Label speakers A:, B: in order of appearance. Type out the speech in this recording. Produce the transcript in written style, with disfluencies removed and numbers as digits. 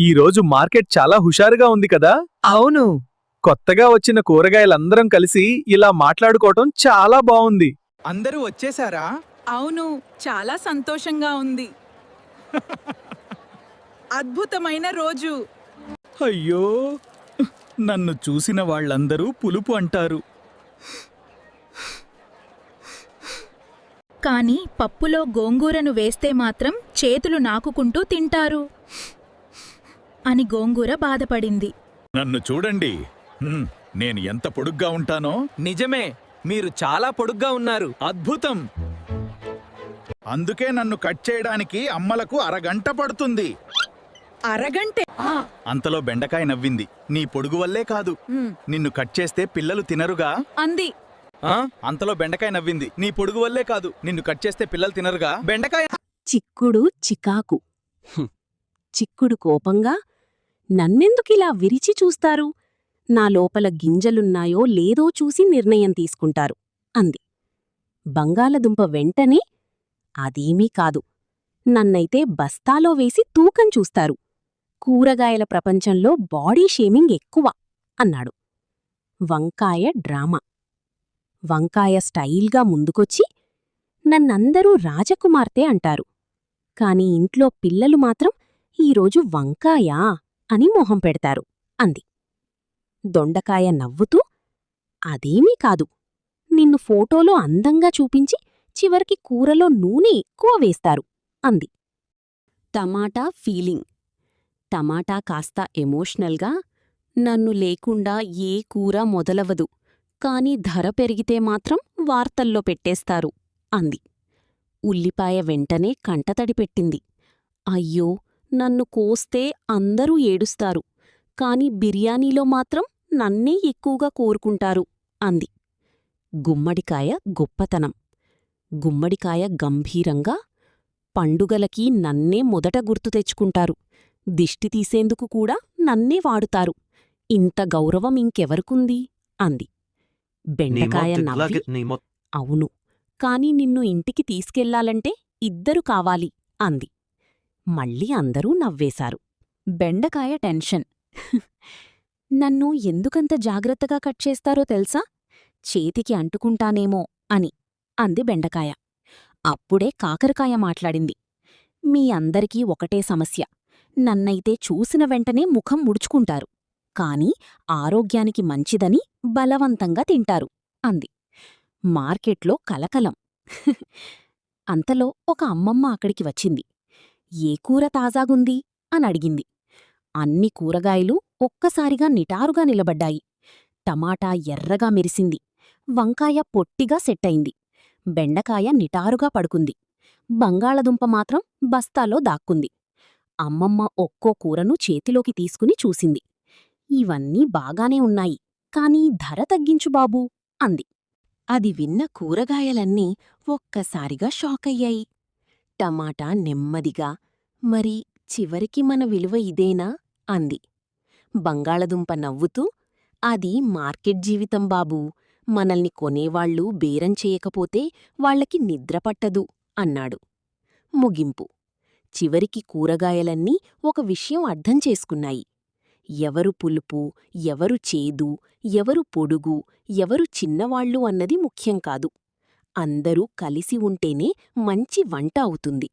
A: ఈరోజు మార్కెట్ చాలా హుషారుగా ఉంది కదా.
B: అవును.
A: కొత్తగా వచ్చిన కూరగాయలందరం కలిసి ఇలా మాట్లాడుకోవటం చాలా బావుంది.
B: అందరూ వచ్చేసారా?
C: అవును, చాలా సంతోషంగా ఉంది. అద్భుతమైన రోజు.
A: అయ్యో, నన్ను చూసిన వాళ్ళందరూ పులుపు అంటారు.
D: కాని పప్పులో గోంగూరను వేస్తే మాత్రం చేతులు నాకుకుంటూ తింటారు అని గోంగూర బాధపడింది.
A: నన్ను చూడండి, నేను ఎంత పొడుగ్గా ఉంటానో.
B: నిజమే, మీరు చాలా పొడుగ్గా ఉన్నారు.
A: అద్భుతం. అందుకే నన్ను కట్ చేయడానికి అమ్మలకు అరగంట పడుతుంది.
C: అరగంటే?
A: అంతలో బెండకాయ నవ్వింది. నీ పొడుగు వల్లే కాదు, నిన్ను కట్ చేస్తే పిల్లలు తినరుగా
C: అంది.
A: అంతలో బెండకాయ నవ్వింది. నీ పొడుగు వల్లే కాదు, నిన్ను కట్ చేస్తే పిల్లలు తినరుగా.
B: బెండకాయ.
E: చిక్కుడు చికాకు. చిక్కుడు కోపంగా, నన్నెందుకిలా విరిచి చూస్తారు? నా లోపల గింజలున్నాయో లేదో చూసి నిర్ణయం తీసుకుంటారు అంది. బంగాళదుంప వెంటనే, అదేమీ కాదు, నన్నైతే బస్తాలో వేసి తూకం చూస్తారు. కూరగాయల ప్రపంచంలో బాడీ షేమింగ్ ఎక్కువ అన్నాడు. వంకాయ డ్రామా. వంకాయ స్టైల్గా ముందుకొచ్చి, నన్నందరూ రాజకుమార్తె అంటారు, కాని ఇంట్లో పిల్లలు మాత్రం ఈరోజు వంకాయా అని మొహం పెడతారు అంది. దొండకాయ నవ్వుతూ, అదేమీ కాదు, నిన్ను ఫోటోలో అందంగా చూపించి చివరికి కూరలో నూనె ఎక్కువ వేస్తారు అంది. టమాటా ఫీలింగ్. టమాటా కాస్త ఎమోషనల్గా, నన్ను లేకుండా ఏ కూర మొదలవదు, కాని ధర పెరిగితే మాత్రం వార్తల్లో పెట్టేస్తారు అంది. ఉల్లిపాయ వెంటనే కంటతడి పెట్టింది. అయ్యో, నన్ను కోస్తే అందరూ ఏడుస్తారు, కాని బిర్యానీలో మాత్రం నన్నే ఎక్కువగా కోరుకుంటారు అంది. గుమ్మడికాయ గొప్పతనం. గుమ్మడికాయ గంభీరంగా, పండుగలకి నన్నే మొదట గుర్తు తెచ్చుకుంటారు, దిష్టి తీసేందుకు కూడా నన్నే వాడుతారు, ఇంత గౌరవం ఇంకెవరుకుంది అంది. బెండకాయ నవ్వి, అవును, కాని నిన్ను ఇంటికి తీసుకెళ్లాలంటే ఇద్దరు కావాలి అంది. మళ్ళీ అందరూ నవ్వేశారు. బెండకాయ టెన్షన్. నన్ను ఎందుకంత జాగ్రత్తగా కట్ చేస్తారో తెలుసా? చేతికి అంటుకుంటానేమో అని అంది బెండకాయ. అప్పుడే కాకరకాయ మాట్లాడింది. మీ అందరికీ ఒకటే సమస్య, నన్నైతే చూసిన వెంటనే ముఖం ముడుచుకుంటారు, కాని ఆరోగ్యానికి మంచిదని బలవంతంగా తింటారు అంది. మార్కెట్లో కలకలం. అంతలో ఒక అమ్మమ్మ అక్కడికి వచ్చింది. ఏ కూర తాజాగుంది అనడిగింది. అన్ని కూరగాయలు ఒక్కసారిగా నిటారుగా నిలబడ్డాయి. టమాటా ఎర్రగా మెరిసింది, వంకాయ పొట్టిగా సెట్టయింది, బెండకాయ నిటారుగా పడుకుంది, బంగాళదుంప మాత్రం బస్తాలో దాక్కుంది. అమ్మమ్మ ఒక్కో కూరను చేతిలోకి తీసుకుని చూసింది. ఇవన్నీ బాగానే ఉన్నాయి, కానీ ధర తగ్గించు బాబూ అంది. అది విన్న కూరగాయలన్నీ ఒక్కసారిగా షాకయ్యాయి. టమాటా నెమ్మదిగా, మరి చివరికి మన విలువ ఇదేనా అంది. బంగాళదుంప నవ్వుతూ, అది మార్కెట్ జీవితం బాబూ, మనల్ని కొనేవాళ్లు బేరం చేయకపోతే వాళ్లకి నిద్రపట్టదు అన్నాడు. ముగింపు. చివరికి కూరగాయలన్నీ ఒక విషయం అర్థం చేసుకున్నాయి. ఎవరు పులుపు, ఎవరు చేదు, ఎవరు పొడుగు, ఎవరు చిన్నవాళ్లు అన్నది ముఖ్యం కాదు. అందరూ కలిసి ఉంటేనే మంచి వంట అవుతుంది.